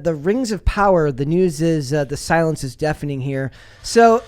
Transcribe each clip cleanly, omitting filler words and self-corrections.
the Rings of Power. The news is the silence is deafening here. So,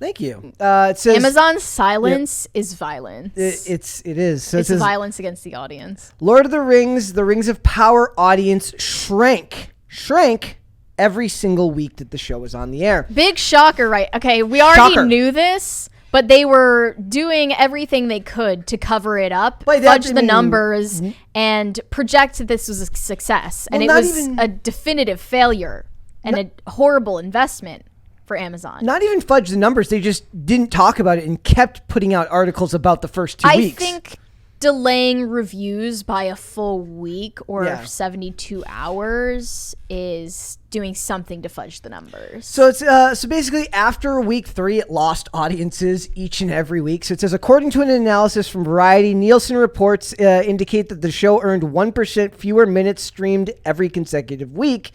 thank you. It says Amazon's silence is violence. It is. So it's it says, violence against the audience. Lord of the Rings of Power audience shrank every single week that the show was on the air. Big shocker, right? Okay, we already knew this, but they were doing everything they could to cover it up, fudge the numbers, and project that this was a success. And it was a definitive failure and a horrible investment for Amazon. Not even fudge the numbers. They just didn't talk about it and kept putting out articles about the first 2 weeks. I think delaying reviews by a full week or 72 hours is doing something to fudge the numbers. So it's so basically after week 3, it lost audiences each and every week. So it says, according to an analysis from Variety, Nielsen reports indicate that the show earned 1% fewer minutes streamed every consecutive week,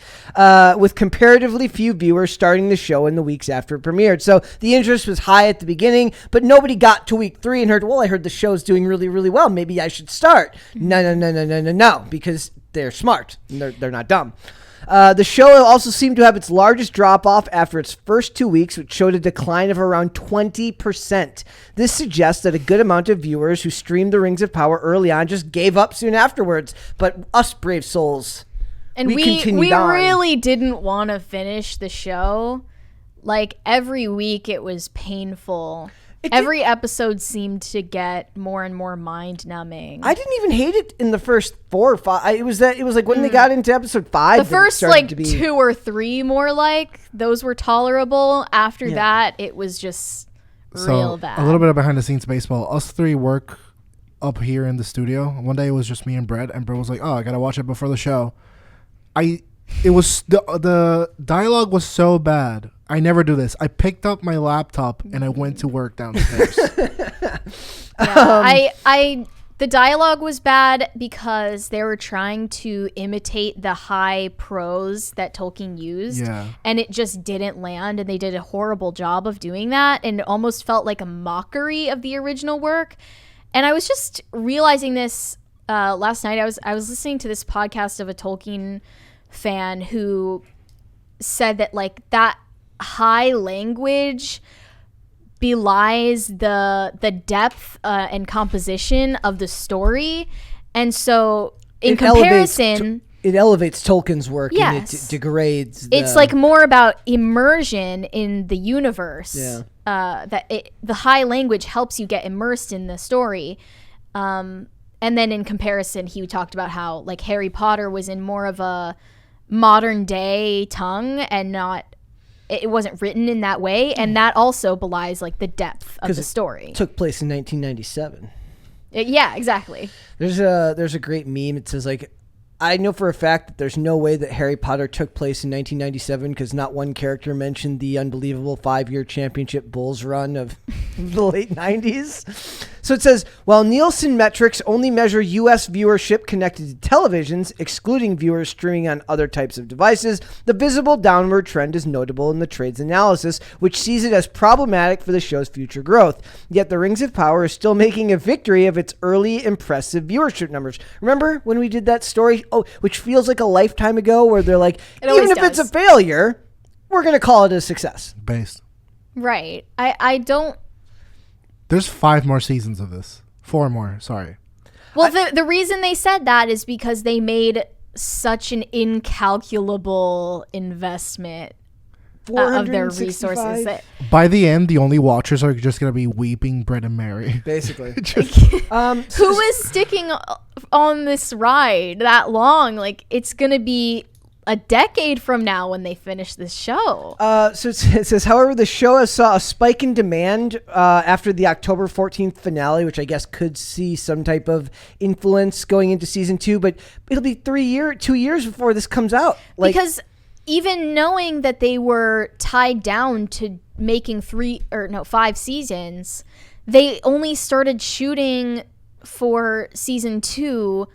with comparatively few viewers starting the show in the weeks after it premiered. So the interest was high at the beginning, but nobody got to week 3 and heard, well, I heard the show's doing really, really well. Maybe I should start. No, because they're smart. They're not dumb. The show also seemed to have its largest drop-off after its first 2 weeks, which showed a decline of around 20%. This suggests that a good amount of viewers who streamed the Rings of Power early on just gave up soon afterwards. But us brave souls, and we really didn't want to finish the show. Like, every week it was painful. Every episode seemed to get more and more mind-numbing. I didn't even hate it in the first 4 or 5. It was like when they got into episode 5. The first 2 or 3 more those were tolerable. After that, it was just real bad. A little bit of behind-the-scenes baseball. Us 3 work up here in the studio. One day it was just me and Brett was like, "Oh, I gotta watch it before the show." It was the dialogue was so bad. I never do this. I picked up my laptop and I went to work downstairs. The dialogue was bad because they were trying to imitate the high prose that Tolkien used, and it just didn't land, and they did a horrible job of doing that, and it almost felt like a mockery of the original work. And I was just realizing this last night. I was listening to this podcast of a Tolkien fan who said that that high language belies the depth and composition of the story, and so in comparison it elevates Tolkien's work. Yes. And it degrades it's more about immersion in the universe. The high language helps you get immersed in the story, and then in comparison he talked about how Harry Potter was in more of a modern day tongue and it wasn't written in that way, and that also belies the depth of the story. It took place in 1997. Yeah, exactly. There's a great meme. It says I know for a fact that there's no way that Harry Potter took place in 1997 because not one character mentioned the unbelievable 5-year championship Bulls run of the late 90s. So it says, while Nielsen metrics only measure U.S. viewership connected to televisions, excluding viewers streaming on other types of devices, the visible downward trend is notable in the trade's analysis, which sees it as problematic for the show's future growth. Yet the Rings of Power is still making a victory of its early impressive viewership numbers. Remember when we did that story, which feels like a lifetime ago, where they're like, even if it's a failure, we're going to call it a success. Based. Right. I don't... There's 5 more seasons of this. 4 more, sorry. Well, the reason they said that is because they made such an incalculable investment of their resources. By the end, the only watchers are just going to be weeping Brett and Mary. Basically. Who is sticking on this ride that long? It's going to be a decade from now when they finish this show. So it says, however, the show saw a spike in demand after the October 14th finale, which I guess could see some type of influence going into season 2, but it'll be 2 years before this comes out. Because even knowing that they were tied down to making 5 seasons, they only started shooting for season 2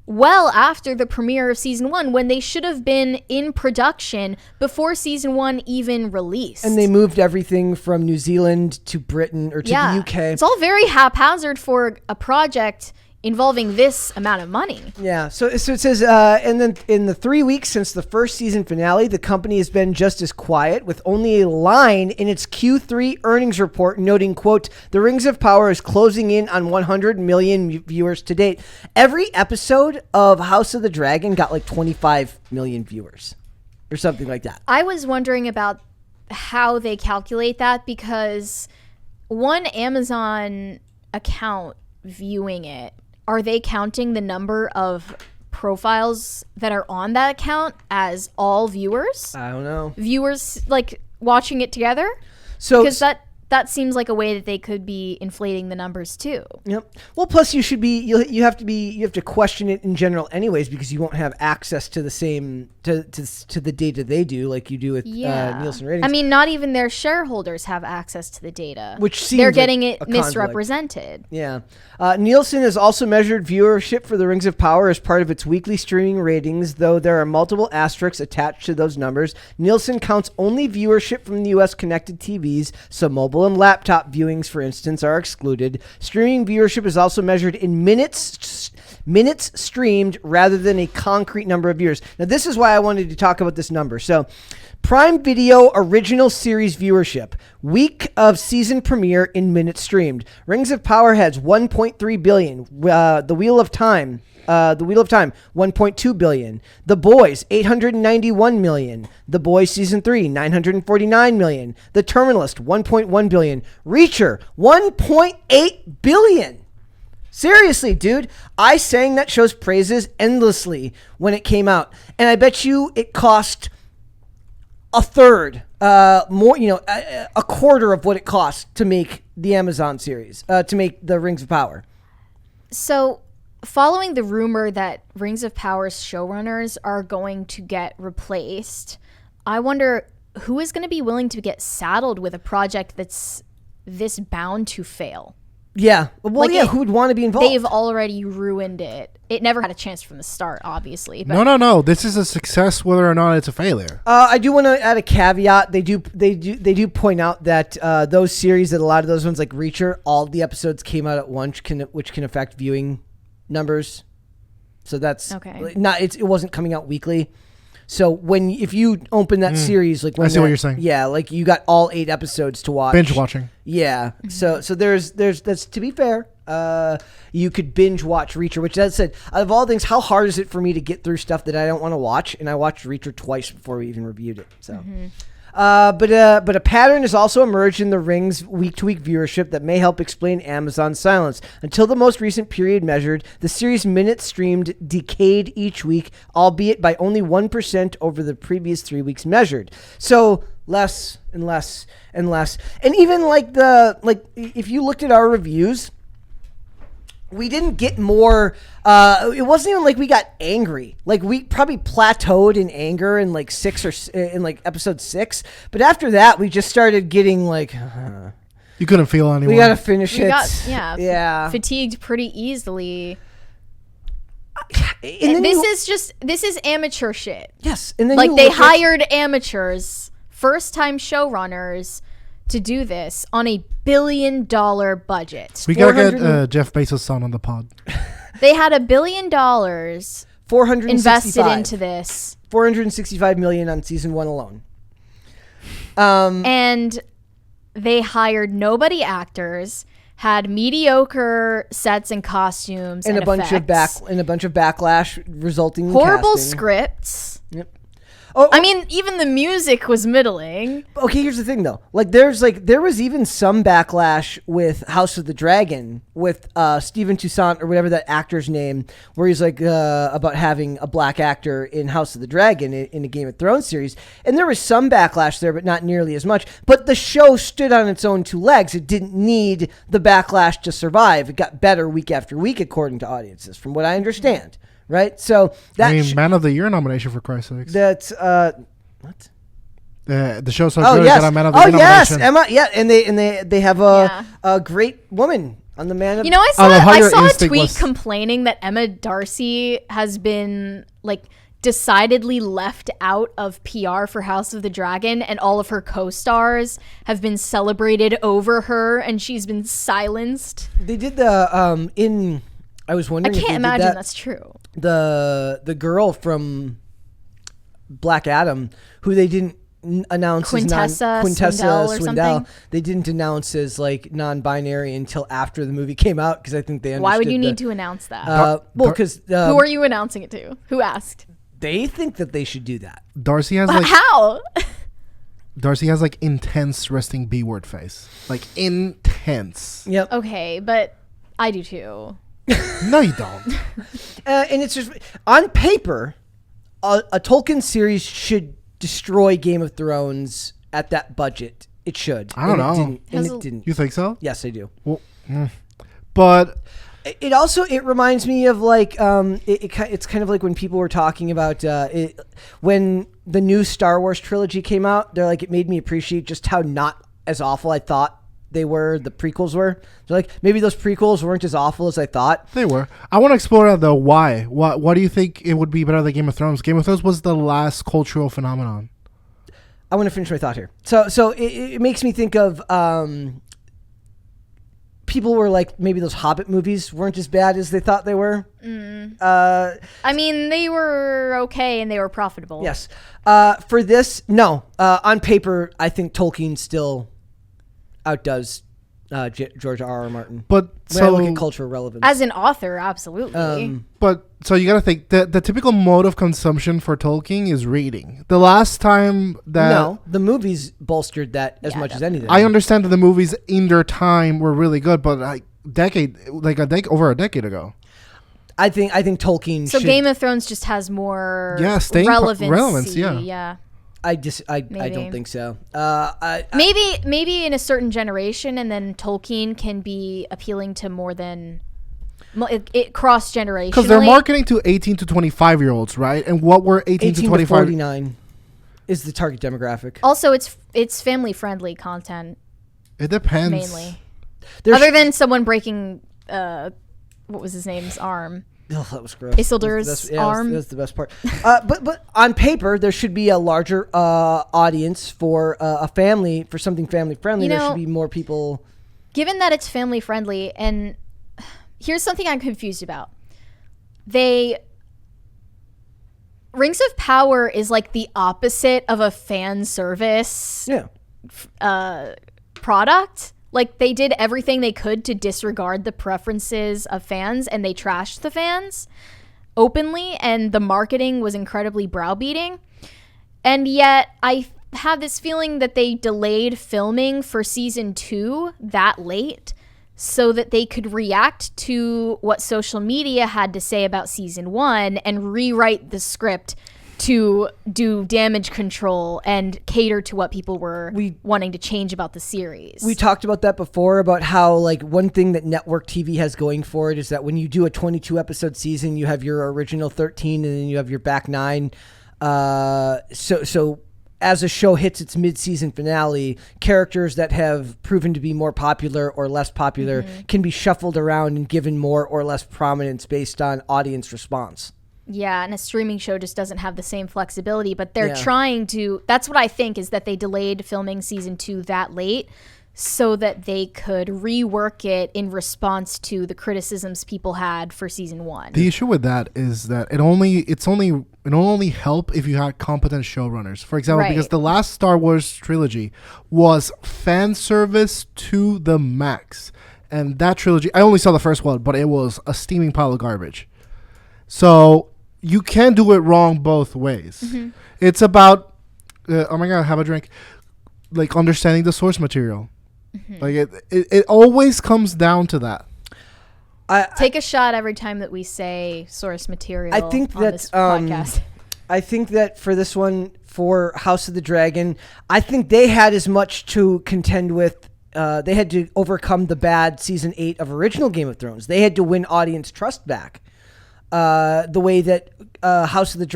well after the premiere of season 1, when they should have been in production before season 1 even released. And they moved everything from New Zealand to Britain or to the UK. It's all very haphazard for a project involving this amount of money. Yeah. So it says, and then in the 3 weeks since the first season finale, the company has been just as quiet, with only a line in its Q3 earnings report noting, quote, "The Rings of Power is closing in on 100 million viewers to date." Every episode of House of the Dragon got like 25 million viewers or something like that. I was wondering about how they calculate that, because one Amazon account viewing it, are they counting the number of profiles that are on that account as all viewers? I don't know. Viewers like watching it together? So because that seems like a way that they could be inflating the numbers too. Yep. Well, plus you have to question it in general anyways, because you won't have access to the same to the data they do, like you do with Nielsen ratings. I mean, not even their shareholders have access to the data, which seems they're getting like it misrepresented. Yeah. Nielsen has also measured viewership for the Rings of Power as part of its weekly streaming ratings, though there are multiple asterisks attached to those numbers. Nielsen counts only viewership from the U.S. connected TVs, so mobile and laptop viewings, for instance, are excluded. Streaming viewership is also measured in minutes streamed rather than a concrete number of viewers. Now, this is why I wanted to talk about this number. So, Prime Video original series viewership, week of season premiere in minutes streamed. Rings of Power has 1.3 billion. The Wheel of Time, 1.2 billion. The Boys, 891 million. The Boys season 3, 949 million. The Terminalist, 1.1 billion. Reacher, 1.8 billion. Seriously, dude, I sang that show's praises endlessly when it came out, and I bet you it cost a third, more, a quarter of what it cost to make the Amazon series, to make the Rings of Power. So, following the rumor that Rings of Power's showrunners are going to get replaced, I wonder who is going to be willing to get saddled with a project that's this bound to fail. Yeah. Well, who would want to be involved? They've already ruined it. It never had a chance from the start, obviously. But No. This is a success, whether or not it's a failure. I do want to add a caveat. They do point out that those series, that a lot of those ones like Reacher, all the episodes came out at once, which can affect viewing numbers. So that's okay. It wasn't coming out weekly. So if you open that series, like when I see what you're saying. Yeah, like you got all 8 episodes to watch. Binge watching. Yeah. So there's that's, to be fair, you could binge watch Reacher, which, as I said, out of all things, how hard is it for me to get through stuff that I don't want to watch? And I watched Reacher twice before we even reviewed it. So. Mm-hmm. But a pattern has also emerged in the Rings week-to-week viewership that may help explain Amazon's silence. Until the most recent period measured, the series' minutes streamed decayed each week, albeit by only 1% over the previous 3 weeks measured. So less and less and less. And even if you looked at our reviews, we didn't get more. It wasn't even like we got angry. Like, we probably plateaued in anger in like episode 6. But after that, we just started getting like. You couldn't feel anymore. We gotta finish it. Fatigued pretty easily. And this is amateur shit. Yes, and then like they hired amateurs, first-time showrunners, to do this on a $1 billion budget. We gotta get Jeff Bezos' son on the pod. They had $1 billion invested into this. $465 million on season 1 alone. And they hired nobody actors, had mediocre sets and costumes, and a bunch of backlash resulting in horrible casting. Scripts. Yep. I mean, even the music was middling. Okay, here's the thing, though. There was even some backlash with House of the Dragon with Stephen Toussaint, or whatever that actor's name, where he's like about having a black actor in House of the Dragon in a Game of Thrones series. And there was some backlash there, but not nearly as much. But the show stood on its own 2 legs. It didn't need the backlash to survive. It got better week after week, according to audiences, from what I understand. Right, so that Man of the Year nomination, for Christ's sakes. That's what? The show's so good. Yes. Got a Man of the Year nomination. Emma. Yeah, and they have a great woman on the Man of. I saw a tweet complaining that Emma Darcy has been like decidedly left out of PR for House of the Dragon, and all of her co-stars have been celebrated over her, and she's been silenced. They did the I was wondering. I can't imagine that's true. The girl from Black Adam, who they didn't announce Quintessa Swindell. They didn't announce as like non-binary until after the movie came out because I think they understood. Why would you need to announce that? Well, because who are you announcing it to? Who asked? They think that they should do that. Darcy has like how? Darcy has like intense resting B-word face, like intense. Yep. Okay, but I do too. No, you don't. And it's just on paper, a Tolkien series should destroy Game of Thrones at that budget. It should. I don't know. It didn't. You think so? Yes, I do. Well, but it also reminds me of like it's kind of like when people were talking about when the new Star Wars trilogy came out. They're like, it made me appreciate just how not as awful I thought the prequels were. They're like, maybe those prequels weren't as awful as I thought. They were. I want to explore that though. Why? Why do you think it would be better than Game of Thrones? Game of Thrones was the last cultural phenomenon. I want to finish my thought here. So it makes me think of people were like, maybe those Hobbit movies weren't as bad as they thought they were. I mean, they were okay and they were profitable. Yes. For this, no. On paper, I think Tolkien still outdoes George R.R. Martin. But when I look at cultural relevance. As an author, absolutely. But so you got to think the typical mode of consumption for Tolkien is reading. The last time that no, the movies bolstered that as much as anything. I understand that the movies in their time were really good, but over a decade ago. I think Tolkien. So Game of Thrones just has more relevance. Yeah. I don't think so. Maybe in a certain generation, and then Tolkien can be appealing to more than it cross generationally. Because they're marketing to 18 to 25-year-olds, right? And what were 18 to 25? 49 is the target demographic. Also, it's family friendly content. It depends. Mainly, other than someone breaking what was his name's arm. Oh, that was gross. Isildur's arm. That's the best part. But on paper, there should be a larger audience for a family, for something family friendly. There should be more people. Given that it's family friendly, and here's something I'm confused about. Rings of Power is like the opposite of a fan service product. Like, they did everything they could to disregard the preferences of fans, and they trashed the fans openly, and the marketing was incredibly browbeating. And yet, I have this feeling that they delayed filming for season 2 that late so that they could react to what social media had to say about season 1 and rewrite the script to do damage control and cater to what people were wanting to change about the series. We talked about that before, about how like one thing that network TV has going for it is that when you do a 22 episode season, you have your original 13 and then you have your back 9. So as a show hits its mid-season finale, characters that have proven to be more popular or less popular can be shuffled around and given more or less prominence based on audience response. Yeah, and a streaming show just doesn't have the same flexibility, but they're trying to. That's what I think, is that they delayed filming season 2 that late so that they could rework it in response to the criticisms people had for season 1. The issue with that is that it'll only help if you had competent showrunners. For example, because the last Star Wars trilogy was fan service to the max. And that trilogy, I only saw the first one, but it was a steaming pile of garbage. So you can do it wrong both ways. It's about, oh my God, have a drink. Like understanding the source material. Like it always comes down to that. Take a shot every time that we say source material. I think on this podcast. I think that for this one, for House of the Dragon, I think they had as much to contend with. They had to overcome the bad season 8 of original Game of Thrones. They had to win audience trust back. The way that House of the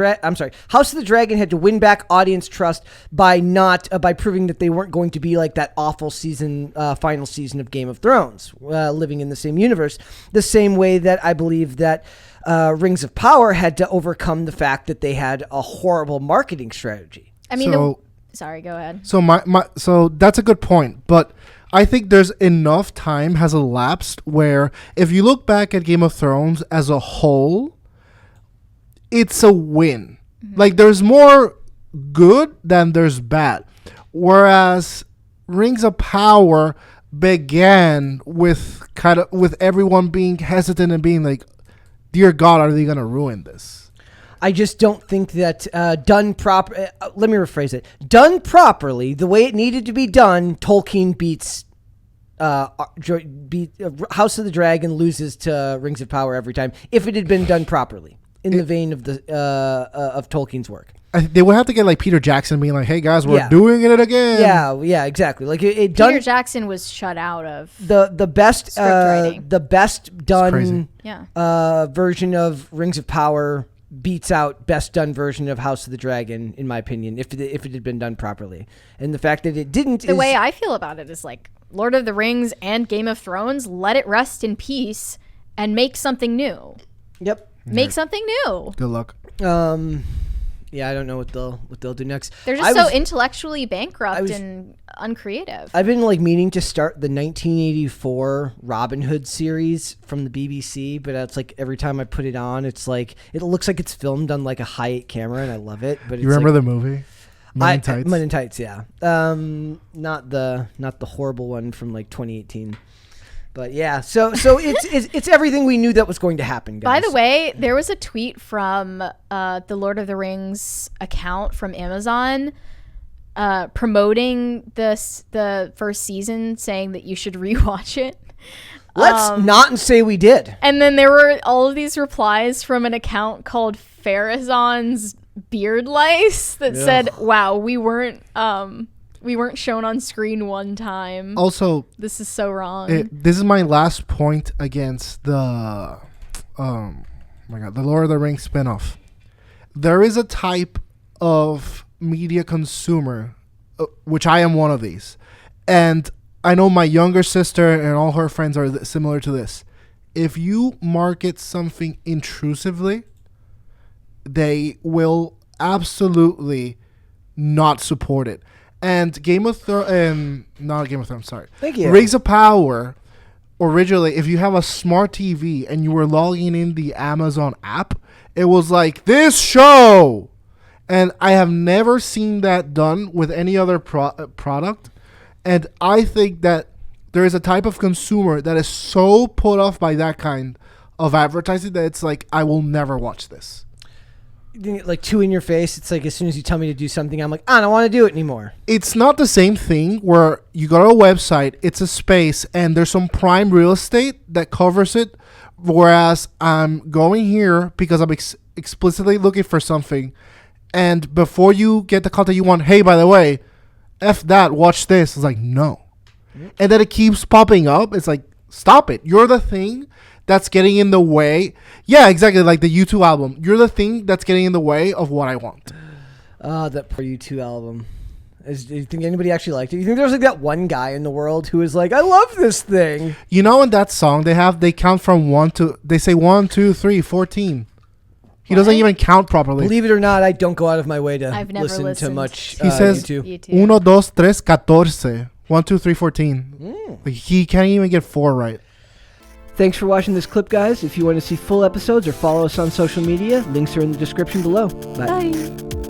Dragon had to win back audience trust by by proving that they weren't going to be like that awful final season of Game of Thrones, living in the same universe. The same way that I believe that Rings of Power had to overcome the fact that they had a horrible marketing strategy. I mean, sorry, go ahead. So so that's a good point, but I think there's enough time has elapsed where if you look back at Game of Thrones as a whole, it's a win. Like there's more good than there's bad. Whereas Rings of Power began with everyone being hesitant and being like, dear God, are they going to ruin this? I just don't think that done proper. Let me rephrase it. Done properly, the way it needed to be done, Tolkien beats House of the Dragon, loses to Rings of Power every time. If it had been done properly, in the vein of the of Tolkien's work. They would have to get like Peter Jackson being like, "Hey guys, we're doing it again." Yeah, exactly. Like Peter Jackson was shut out of the best script writing. The best done version of Rings of Power beats out best done version of House of the Dragon, in my opinion, if it had been done properly. And the fact that it didn't. The way I feel about it is like Lord of the Rings and Game of Thrones. Let it rest in peace and make something new. Yep. Make something new. Good luck. Yeah, I don't know what they'll do next. They're just so intellectually bankrupt and uncreative. I've been like meaning to start the 1984 Robin Hood series from the BBC, but it's like every time I put it on, it's like it looks like it's filmed on like a high-8 camera, and I love it. But you remember the movie? Men in Tights, yeah. Not the horrible one from like 2018. But yeah, so it's everything we knew that was going to happen, guys. By the way, there was a tweet from the Lord of the Rings account from Amazon promoting the first season, saying that you should rewatch it. Let's not say we did. And then there were all of these replies from an account called Farazan's Beard Lice that said, "Wow, we weren't shown on screen one time. Also, this is so wrong." This is my last point against the the Lord of the Rings spinoff. There is a type of media consumer, which I am one of these, and I know my younger sister and all her friends are similar to this. If you market something intrusively, they will absolutely not support it. And not Game of Thrones, sorry. Thank you. Rings of Power, originally, if you have a smart TV and you were logging in the Amazon app, it was like, this show! And I have never seen that done with any other product. And I think that there is a type of consumer that is so put off by that kind of advertising that it's like, I will never watch this. Like two in your face. It's like as soon as you tell me to do something, I'm like, I don't want to do it anymore. It's not the same thing where you go to a website, it's a space, and there's some prime real estate that covers it. Whereas I'm going here because I'm explicitly looking for something. And before you get the content you want, hey, by the way, F that, watch this. It's like, no. Mm-hmm. And then it keeps popping up. It's like, stop it. You're the thing that's getting in the way. Yeah, exactly. Like the U2 album. You're the thing that's getting in the way of what I want. That poor U2 album. Do you think anybody actually liked it? You think there's like that one guy in the world who is like, I love this thing? You know, in that song, they count from 1 to, they say 1, 2, 3, 14. He doesn't even count properly. Believe it or not, I don't go out of my way to I've never listened to much He says U2. 1, 2, 3, 14. 1, 2, 3, 14. Like, he can't even get 4 right. Thanks for watching this clip, guys. If you want to see full episodes or follow us on social media, links are in the description below. Bye. Bye.